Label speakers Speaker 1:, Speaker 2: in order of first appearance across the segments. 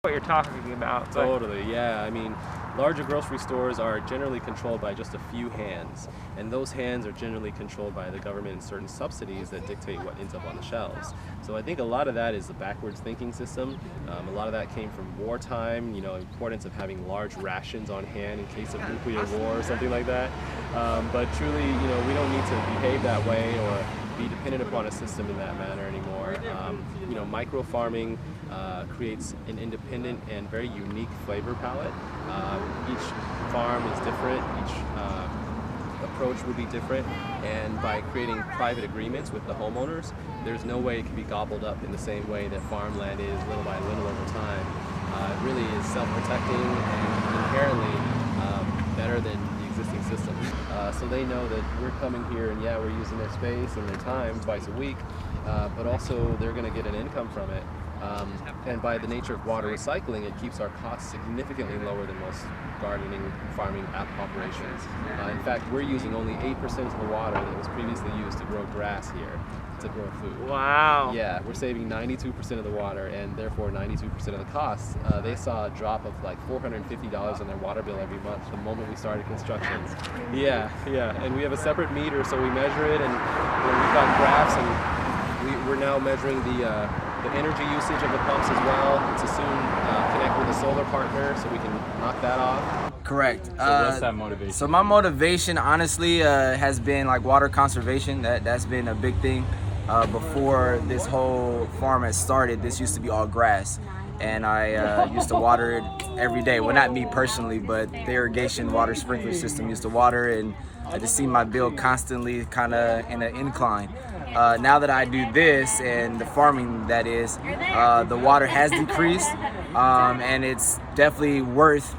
Speaker 1: what you're talking about. But
Speaker 2: Totally, yeah. I mean, larger grocery stores are generally controlled by just a few hands, and those hands are generally controlled by the government and certain subsidies that dictate what ends up on the shelves. So I think a lot of that is the backwards thinking system. A lot of that came from wartime, importance of having large rations on hand in case of nuclear war or something like that. But truly, we don't need to behave that way or be dependent upon a system in that manner anymore. Micro farming creates an independent and very unique flavor palette. Each farm is different, each approach will be different, and by creating private agreements with the homeowners, there's no way it can be gobbled up in the same way that farmland is little by little over time. It really is self-protecting and inherently better than the existing system. So they know that we're coming here and we're using their space and their time twice a week, but also they're going to get an income from it. And by the nature of water recycling, it keeps our costs significantly lower than most gardening, farming operations. In fact, we're using only 8% of the water that was previously used to grow grass here to grow food.
Speaker 1: wow.
Speaker 2: Yeah, we're saving 92% of the water and therefore 92% of the costs. They saw a drop of like $450 on their water bill every month the moment we started construction. Yeah, and we have a separate meter, so we measure it, and we've got graphs, and we're now measuring the energy usage of the pumps as well, to soon connect with a solar partner so we can knock that off.
Speaker 3: Correct.
Speaker 2: So what's that motivation?
Speaker 3: So my motivation, honestly, has been like water conservation. That's been a big thing. Before this whole farm has started, this used to be all grass, and I used to water it every day. Well, not me personally, but the irrigation water sprinkler system used to water, and I just see my bill constantly kind of in an incline. Now that I do this and the farming, that is, the water has decreased, and it's definitely worth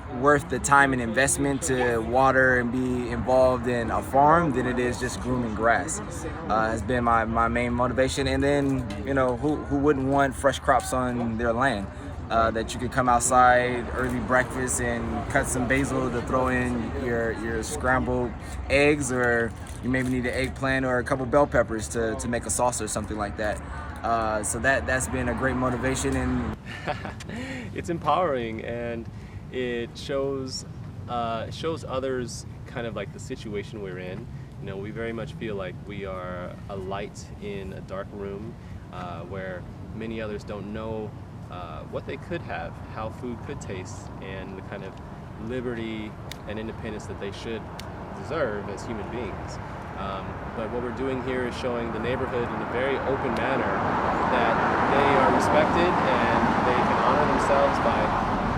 Speaker 3: the time and investment to water and be involved in a farm than it is just grooming grass. Has been my main motivation. And then, who wouldn't want fresh crops on their land? That you could come outside early breakfast and cut some basil to throw in your scrambled eggs, or you maybe need an eggplant or a couple bell peppers to make a sauce or something like that. So that's been a great motivation. And
Speaker 2: it's empowering, and it shows others kind of like the situation we're in. We very much feel like we are a light in a dark room where many others don't know what they could have, how food could taste, and the kind of liberty and independence that they should deserve as human beings. But what we're doing here is showing the neighborhood in a very open manner that they are respected and they can honor themselves by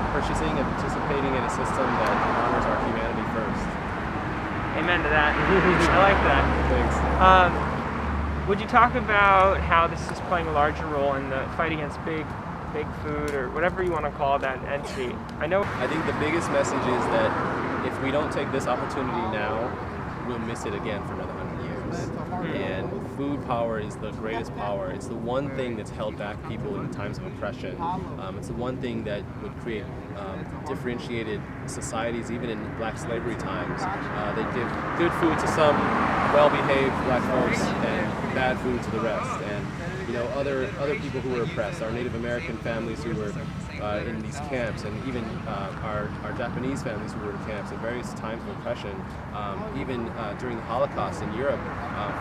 Speaker 2: purchasing and participating in a system that honors our humanity first.
Speaker 1: Amen to that. I like that.
Speaker 2: Thanks.
Speaker 1: Would you talk about how this is playing a larger role in the fight against big food, or whatever you want to call that entity?
Speaker 2: I think the biggest message is that if we don't take this opportunity now, we'll miss it again for another 100 years. And food power is the greatest power. It's the one thing that's held back people in times of oppression. It's the one thing that would create differentiated societies, even in Black slavery times. They give good food to some well-behaved Black folks and bad food to the rest. And other people who were oppressed, our Native American families who were in these camps, and even our Japanese families who were in camps at various times of oppression. Even during the Holocaust in Europe,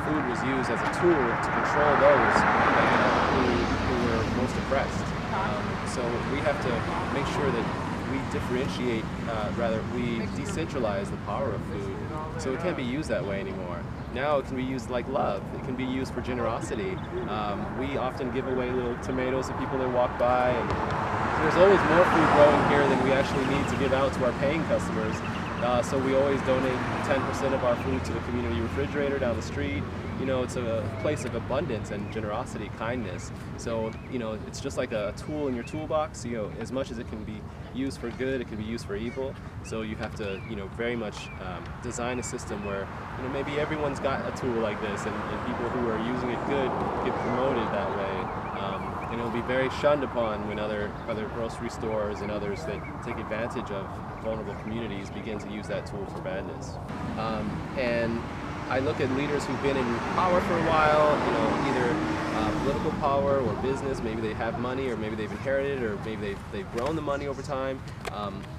Speaker 2: food was used as a tool to control those who were most oppressed. So we have to make sure that we differentiate, we decentralize the power of food, so it can't be used that way anymore. Now it can be used like love. It can be used for generosity. We often give away little tomatoes to people that walk by, and there's always more food growing here than we actually need to give out to our paying customers. So we always donate 10% of our food to the community refrigerator down the street. It's a place of abundance and generosity, kindness. So, it's just like a tool in your toolbox. As much as it can be used for good, it can be used for evil. So you have to, very much design a system where, maybe everyone's got a tool like this, and people who are using it good get promoted that way. And it'll be very shunned upon when other grocery stores and others that take advantage of vulnerable communities begin to use that tool for badness. And I look at leaders who've been in power for a while, either political power or business. Maybe they have money, or maybe they've inherited, or maybe they've grown the money over time,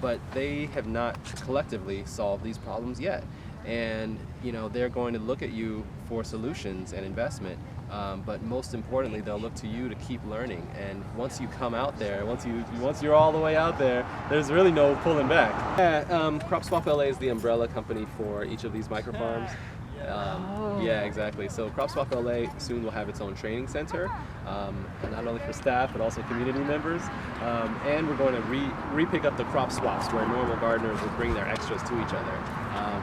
Speaker 2: but they have not collectively solved these problems yet. And they're going to look at you for solutions and investment, but most importantly, they'll look to you to keep learning. And once you come out there, once you're all the way out there, there's really no pulling back. Crop Swap LA is the umbrella company for each of these microfarms. Yeah, exactly. So Crop Swap LA soon will have its own training center, not only for staff but also community members. And we're going to re-pick up the crop swaps, where normal gardeners would bring their extras to each other,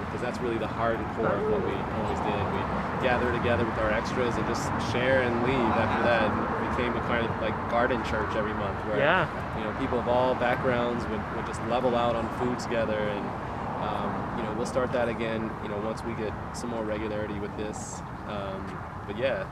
Speaker 2: because that's really the heart and core of what we always did. We gather together with our extras and just share and leave after that. And it became a kind of like garden church every month, where people of all backgrounds would just level out on food together. And we'll start that again, once we get some more regularity with this. But yeah.